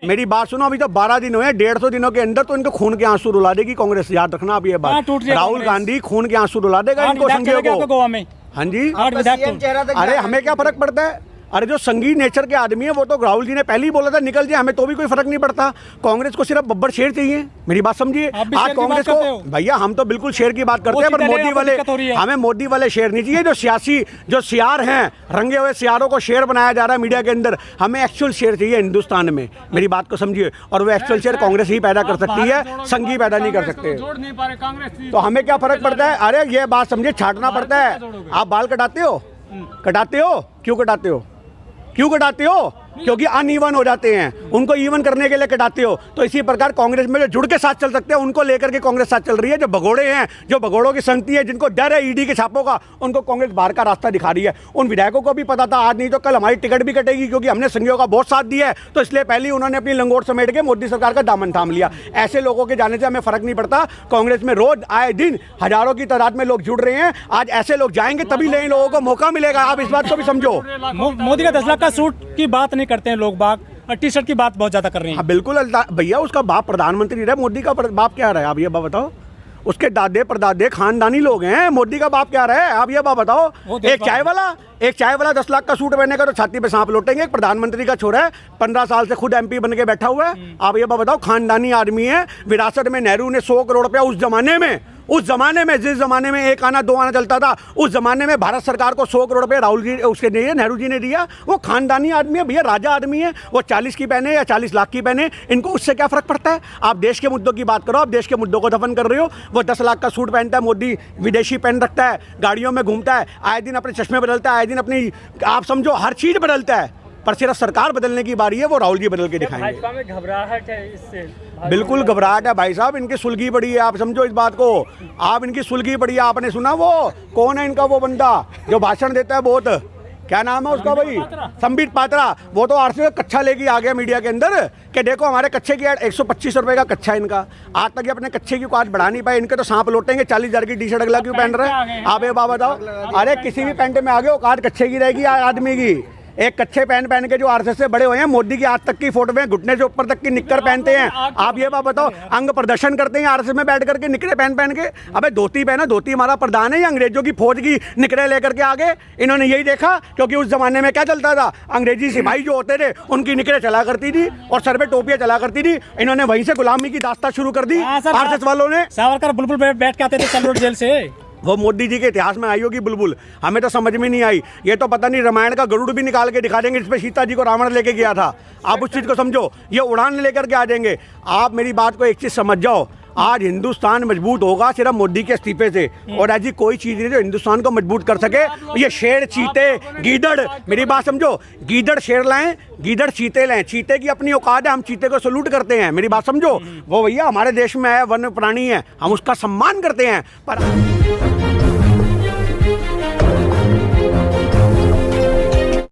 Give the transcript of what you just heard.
मेरी बात सुनो, अभी तो 12 दिन हुए, 150 दिनों के अंदर तो इनको खून के आंसू रुला देगी कांग्रेस। याद रखना आप ये बात, राहुल गांधी खून के आंसू रुला देगा इनको, संघियों को। गोवा में हाँ जी, अरे अरे हमें क्या फर्क पड़ता है? अरे जो संघी नेचर के आदमी है वो तो राहुल जी ने पहले ही बोला था निकल जाए, हमें तो भी कोई फर्क नहीं पड़ता। कांग्रेस को सिर्फ बब्बर शेर चाहिए, मेरी बात समझिए। आज कांग्रेस को भैया हम तो बिल्कुल शेर की बात करते हैं, पर मोदी वाले, हमें मोदी वाले शेर नहीं चाहिए। जो सियासी जो सियार हैं, रंगे हुए सियारों को शेर बनाया जा रहा है मीडिया के अंदर, हमें एक्चुअल शेर चाहिए हिंदुस्तान में, मेरी बात को समझिए। और वो एक्चुअल शेर कांग्रेस ही पैदा कर सकती है, संघी पैदा नहीं कर सकते। तो हमें क्या फर्क पड़ता है? अरे ये बात समझिए, छाटना पड़ता है। आप बाल कटाते हो? कटाते हो? क्यों कटाते हो? क्यों कटाते हो? क्योंकि अनइवन हो जाते हैं, उनको इवन करने के लिए कटाते हो। तो इसी प्रकार कांग्रेस में जो जुड़ के साथ चल सकते हैं उनको लेकर के कांग्रेस साथ चल रही है। जो भगोड़े हैं, जो भगोड़ों की संगति है, जिनको डर है ईडी के छापों का, उनको कांग्रेस बाहर का रास्ता दिखा रही है। उन विधायकों को भी पता था आज नहीं तो कल हमारी टिकट भी कटेगी, क्योंकि हमने संघियों का बहुत साथ दिया है। तो इसलिए पहले उन्होंने अपनी लंगोट समेट के मोदी सरकार का दामन थाम लिया। ऐसे लोगों के जाने से हमें फर्क नहीं पड़ता। कांग्रेस में रोज आए दिन हजारों की तादाद में लोग जुड़ रहे हैं। आज ऐसे लोग जाएंगे तभी नए लोगों को मौका मिलेगा। आप इस बात को भी समझो। मोदी का 10 लाख का सूट की बात नहीं करते हैं लोग बाग, टी शर्ट की बात बहुत ज्यादा कर रहे हैं। हाँ बिल्कुल भैया, उसका बाप प्रधानमंत्री रहा, मोदी का बाप क्या रहा है? आप ये बात बताओ। उसके दादे परदादे खानदानी लोग हैं, मोदी का बाप क्या रहा है? आप ये बात बताओ। एक चाय वाला 10 लाख का सूट पहने का तो छाती पे सांप लौटेंगे। एक प्रधानमंत्री का छोरा है, 15 साल से खुद एमपी बन के बैठा हुआ है। आप ये बात बताओ, खानदानी आदमी है। विरासत में नेहरू ने 100 करोड़ रुपया उस जमाने में जिस जमाने में 1 आना 2 आना चलता था, उस जमाने में भारत सरकार को 100 करोड़ रुपये राहुल जी उसके दिए, नेहरू जी ने दिया। वो खानदानी आदमी है भैया, राजा आदमी है। वो 40 की पहने या 40 लाख की पहने, इनको उससे क्या फर्क पड़ता है? आप देश के मुद्दों की बात करो, आप देश के मुद्दों को दफन कर रहे हो। वो 10 लाख का सूट पहनता है, मोदी विदेशी पहन रखता है, गाड़ियों में घूमता है, आए दिन अपने चश्मे बदलता है, आए दिन अपनी, आप समझो हर चीज़ बदलता है। पर सिर्फ सरकार बदलने की बारी है, वो राहुल जी बदल के दिखाएंगे। भाजपा में घबराहट है इससे? बिल्कुल घबराहट है भाई साहब, इनकी सुलगी पड़ी है। आप समझो इस बात को, आप इनकी सुलगी पड़ी है। आपने सुना वो कौन है इनका वो बंदा जो भाषण देता है बहुत, क्या नाम है उसका भाई? संबित पात्रा। वो तो आरसीओ कच्चा लेके आ गया मीडिया के अंदर कि देखो हमारे कच्चे की 125 रुपए का कच्चा इनका। आज तक ये अपने कच्चे की आज बढ़ा नहीं पाए। इनके तो सांप लौटेंगे। 40,000 की टी शर्ट अगला क्यों पहन रहे हैं? आप ये बात बताओ। अरे किसी भी पैंट में आ गए, औकात कच्चे की रहेगी आदमी की। एक कच्चे पहन के जो आरएसएस से बड़े हुए हैं, मोदी की आज तक की फोटो में घुटने से ऊपर तक की निक्कर पहनते हैं। आप ये बात बताओ, अंग प्रदर्शन करते हैं आरएसएस में बैठ करके निकरे पहन के। अबे धोती पहना, धोती हमारा प्रधान है या अंग्रेजों की फौज की निकरे लेकर के आगे? इन्होंने यही देखा, क्योंकि उस जमाने में क्या चलता था, अंग्रेजी सिपाही जो होते थे उनकी निकरे चला करती थी और सर पे टोपियां चला करती थी। इन्होंने वहीं से गुलामी की दास्तां शुरू कर दी आरएसएस वालों ने। सावरकर बुलबुल बैठ के आते थे चल रोड जेल से। वो मोदी जी के इतिहास में आई होगी बुलबुल, हमें तो समझ में नहीं आई। ये तो पता नहीं रामायण का गरुड़ भी निकाल के दिखा देंगे, जिसपे सीता जी को रावण लेके गया था। आप उस चीज़ को समझो, ये उड़ान लेकर के आ जाएंगे। आप मेरी बात को एक चीज़ समझ जाओ, आज हिंदुस्तान मजबूत होगा सिर्फ मोदी के इस्तीफे से, और ऐसी कोई चीज़ नहीं जो हिंदुस्तान को मजबूत कर सके। ये शेर, चीते, गीदड़, मेरी बात समझो, गीदड़ शेर लाएं, गीदड़ चीते लाएं। चीते की अपनी औकात है, हम चीते को सलूट करते हैं, मेरी बात समझो। वो भैया हमारे देश में है, वन्य प्राणी है, हम उसका सम्मान करते हैं। पर